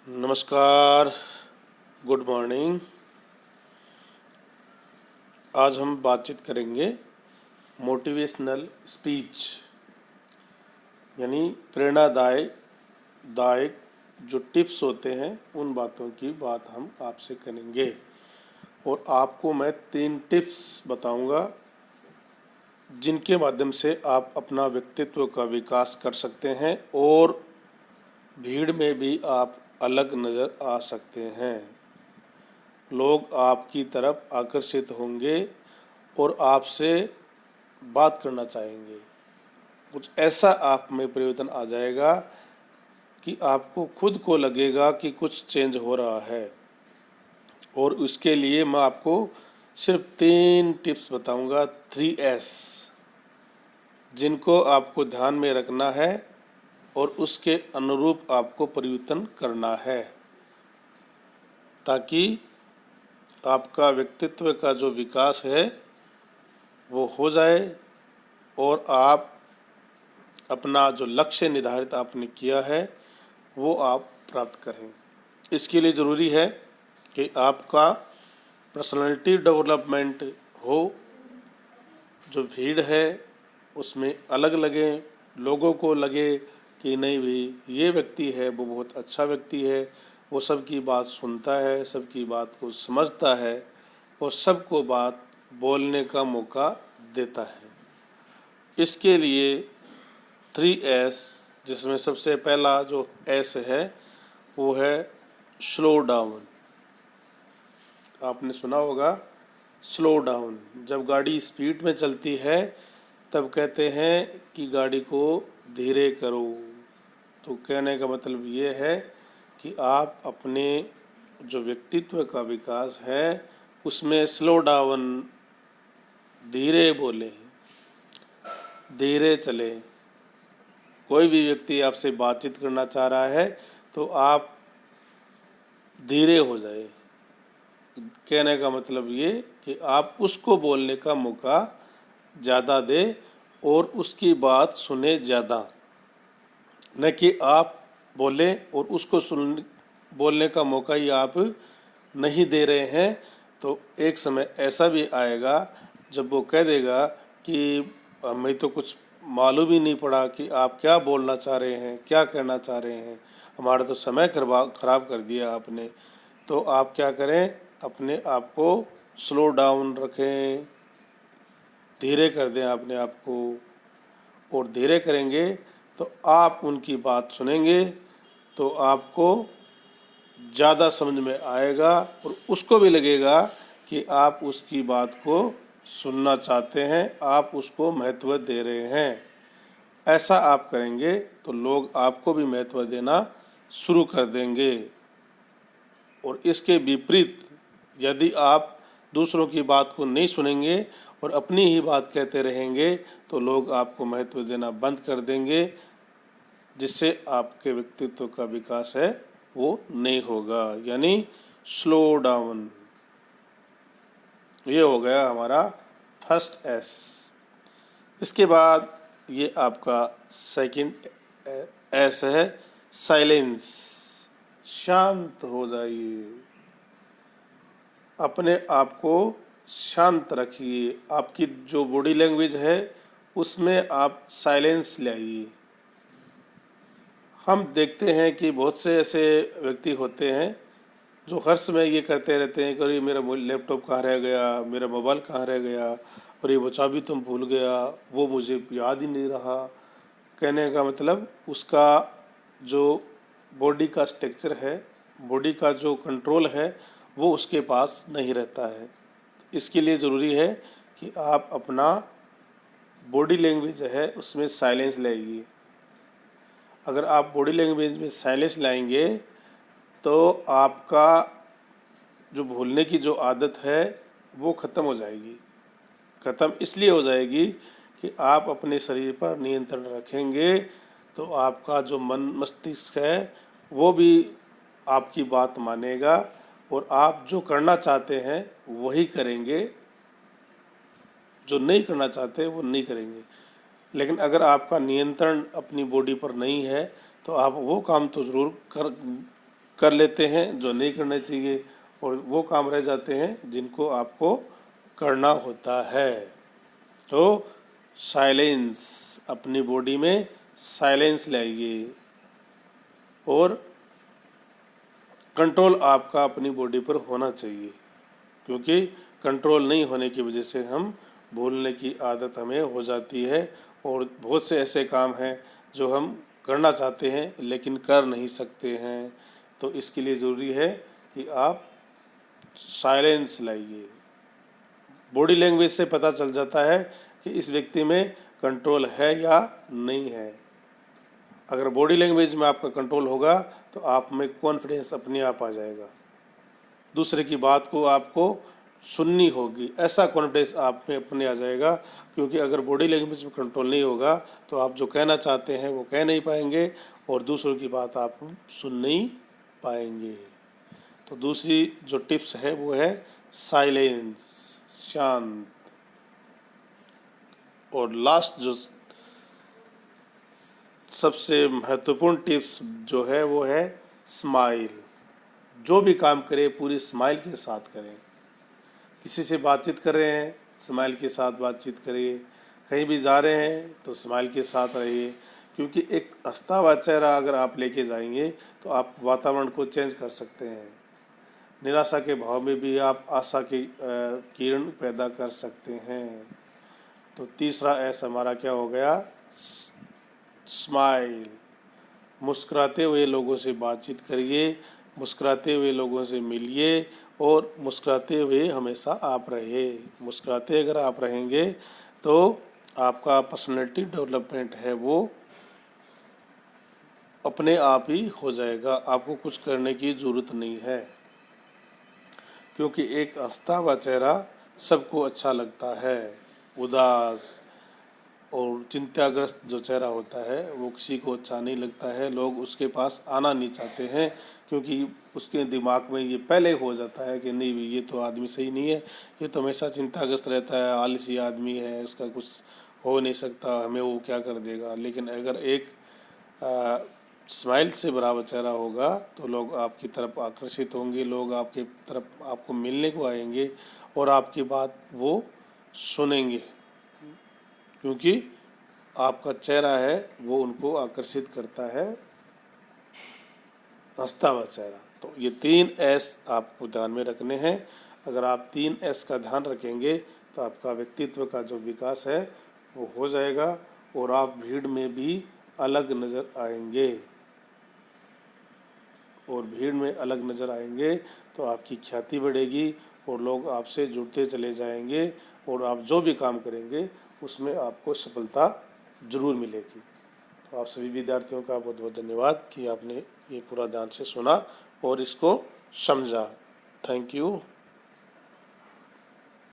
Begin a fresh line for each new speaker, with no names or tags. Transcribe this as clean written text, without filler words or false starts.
नमस्कार, good morning. आज हम बातचीत करेंगे मोटिवेशनल स्पीच यानी प्रेरणादायक जो टिप्स होते हैं उन बातों की बात हम आपसे करेंगे। और आपको मैं 3 टिप्स बताऊंगा जिनके माध्यम से आप अपना व्यक्तित्व का विकास कर सकते हैं और भीड़ में भी आप अलग नज़र आ सकते हैं। लोग आपकी तरफ आकर्षित होंगे और आपसे बात करना चाहेंगे। कुछ ऐसा आप में परिवर्तन आ जाएगा कि आपको खुद को लगेगा कि कुछ चेंज हो रहा है। और उसके लिए मैं आपको सिर्फ 3 टिप्स बताऊंगा, 3S, जिनको आपको ध्यान में रखना है और उसके अनुरूप आपको परिवर्तन करना है ताकि आपका व्यक्तित्व का जो विकास है वो हो जाए और आप अपना जो लक्ष्य निर्धारित आपने किया है वो आप प्राप्त करें। इसके लिए ज़रूरी है कि आपका पर्सनालिटी डेवलपमेंट हो, जो भीड़ है उसमें अलग लगे, लोगों को लगे कि नहीं भाई ये व्यक्ति है वो बहुत अच्छा व्यक्ति है, वो सबकी बात सुनता है, सबकी बात को समझता है और सबको बात बोलने का मौका देता है। इसके लिए 3S, जिसमें सबसे पहला जो S है वो है स्लो डाउन। आपने सुना होगा स्लो डाउन। जब गाड़ी स्पीड में चलती है तब कहते हैं कि गाड़ी को धीरे करो। तो कहने का मतलब ये है कि आप अपने जो व्यक्तित्व का विकास है उसमें स्लो डाउन, धीरे बोलें, धीरे चले। कोई भी व्यक्ति आपसे बातचीत करना चाह रहा है तो आप धीरे हो जाए। कहने का मतलब ये कि आप उसको बोलने का मौका ज़्यादा दें और उसकी बात सुने ज़्यादा, न कि आप बोलें और उसको बोलने का मौका ही आप नहीं दे रहे हैं। तो एक समय ऐसा भी आएगा जब वो कह देगा कि हमें तो कुछ मालूम ही नहीं पड़ा कि आप क्या बोलना चाह रहे हैं, क्या कहना चाह रहे हैं, हमारा तो समय ख़राब कर दिया आपने। तो आप क्या करें, अपने आप को स्लो डाउन रखें, धीरे कर दें अपने आप को। और धीरे करेंगे तो आप उनकी बात सुनेंगे तो आपको ज़्यादा समझ में आएगा और उसको भी लगेगा कि आप उसकी बात को सुनना चाहते हैं, आप उसको महत्व दे रहे हैं। ऐसा आप करेंगे तो लोग आपको भी महत्व देना शुरू कर देंगे। और इसके विपरीत यदि आप दूसरों की बात को नहीं सुनेंगे और अपनी ही बात कहते रहेंगे तो लोग आपको महत्व देना बंद कर देंगे, जिससे आपके व्यक्तित्व का विकास है वो नहीं होगा। यानी स्लो डाउन, ये हो गया हमारा फर्स्ट S। इसके बाद ये आपका सेकंड S है साइलेंस। शांत हो जाइए, अपने आप को शांत रखिए। आपकी जो बॉडी लैंग्वेज है उसमें आप साइलेंस लाइए। हम देखते हैं कि बहुत से ऐसे व्यक्ति होते हैं जो हर समय ये करते रहते हैं कि अरे मेरा लैपटॉप कहाँ रह गया, मेरा मोबाइल कहाँ रह गया, और ये वो चाबी तुम भूल गया, वो मुझे याद ही नहीं रहा। कहने का मतलब उसका जो बॉडी का स्ट्रक्चर है, बॉडी का जो कंट्रोल है वो उसके पास नहीं रहता है। इसके लिए ज़रूरी है कि आप अपना बॉडी लैंग्वेज है उसमें साइलेंस लाइए। अगर आप बॉडी लैंग्वेज में साइलेंस लाएंगे तो आपका जो भूलने की जो आदत है वो ख़त्म हो जाएगी। ख़त्म इसलिए हो जाएगी कि आप अपने शरीर पर नियंत्रण रखेंगे तो आपका जो मन मस्तिष्क है वो भी आपकी बात मानेगा और आप जो करना चाहते हैं वही करेंगे, जो नहीं करना चाहते वो नहीं करेंगे। लेकिन अगर आपका नियंत्रण अपनी बॉडी पर नहीं है तो आप वो काम तो ज़रूर कर लेते हैं जो नहीं करने चाहिए, और वो काम रह जाते हैं जिनको आपको करना होता है। तो साइलेंस, अपनी बॉडी में साइलेंस लाइए, और कंट्रोल आपका अपनी बॉडी पर होना चाहिए, क्योंकि कंट्रोल नहीं होने की वजह से हम भूलने की आदत हमें हो जाती है, और बहुत से ऐसे काम हैं जो हम करना चाहते हैं लेकिन कर नहीं सकते हैं। तो इसके लिए ज़रूरी है कि आप साइलेंस लाइए। बॉडी लैंग्वेज से पता चल जाता है कि इस व्यक्ति में कंट्रोल है या नहीं है। अगर बॉडी लैंग्वेज में आपका कंट्रोल होगा तो आप में कॉन्फिडेंस अपने आप आ जाएगा। दूसरे की बात को आपको सुननी होगी, ऐसा कॉन्फिडेंस आप में अपने आ जाएगा। क्योंकि अगर बॉडी लैंग्वेज में कंट्रोल नहीं होगा तो आप जो कहना चाहते हैं वो कह नहीं पाएंगे, और दूसरों की बात आप सुन नहीं पाएंगे। तो दूसरी जो टिप्स है वो है साइलेंस, शांत। और लास्ट जो सबसे महत्वपूर्ण टिप्स जो है वो है स्माइल। जो भी काम करें पूरी स्माइल के साथ करें। किसी से बातचीत कर रहे हैं, स्माइल के साथ बातचीत करिए। कहीं भी जा रहे हैं तो स्माइल के साथ रहिए, क्योंकि एक हंसता हुआ चेहरा अगर आप लेके जाएंगे तो आप वातावरण को चेंज कर सकते हैं। निराशा के भाव में भी आप आशा की किरण पैदा कर सकते हैं। तो तीसरा एस हमारा क्या हो गया? स्माइल। मुस्कुराते हुए लोगों से बातचीत करिए, मुस्कुराते हुए लोगों से मिलिए, और मुस्कुराते हुए हमेशा आप रहिए। मुस्कुराते अगर आप रहेंगे तो आपका पर्सनैलिटी डेवलपमेंट है वो अपने आप ही हो जाएगा, आपको कुछ करने की ज़रूरत नहीं है। क्योंकि एक हंसता हुआ चेहरा सबको अच्छा लगता है। उदास और चिंताग्रस्त जो चेहरा होता है वो किसी को अच्छा नहीं लगता है, लोग उसके पास आना नहीं चाहते हैं, क्योंकि उसके दिमाग में ये पहले हो जाता है कि नहीं ये तो आदमी सही नहीं है, ये तो हमेशा चिंताग्रस्त रहता है, आलसी आदमी है, उसका कुछ हो नहीं सकता, हमें वो क्या कर देगा। लेकिन अगर एक स्माइल से भरा हुआ चेहरा होगा तो लोग आपकी तरफ आकर्षित होंगे, लोग आपकी तरफ आपको मिलने को आएंगे और आपकी बात वो सुनेंगे, क्योंकि आपका चेहरा है वो उनको आकर्षित करता है, हंसता हुआ चेहरा। तो ये 3 एस आपको ध्यान में रखने हैं। अगर आप 3 एस का ध्यान रखेंगे तो आपका व्यक्तित्व का जो विकास है वो हो जाएगा, और आप भीड़ में भी अलग नज़र आएंगे। और भीड़ में अलग नज़र आएंगे तो आपकी ख्याति बढ़ेगी और लोग आपसे जुड़ते चले जाएंगे, और आप जो भी काम करेंगे उसमें आपको सफलता ज़रूर मिलेगी। तो आप सभी विद्यार्थियों का बहुत बहुत धन्यवाद कि आपने ये पूरा ध्यान से सुना और इसको समझा। Thank you.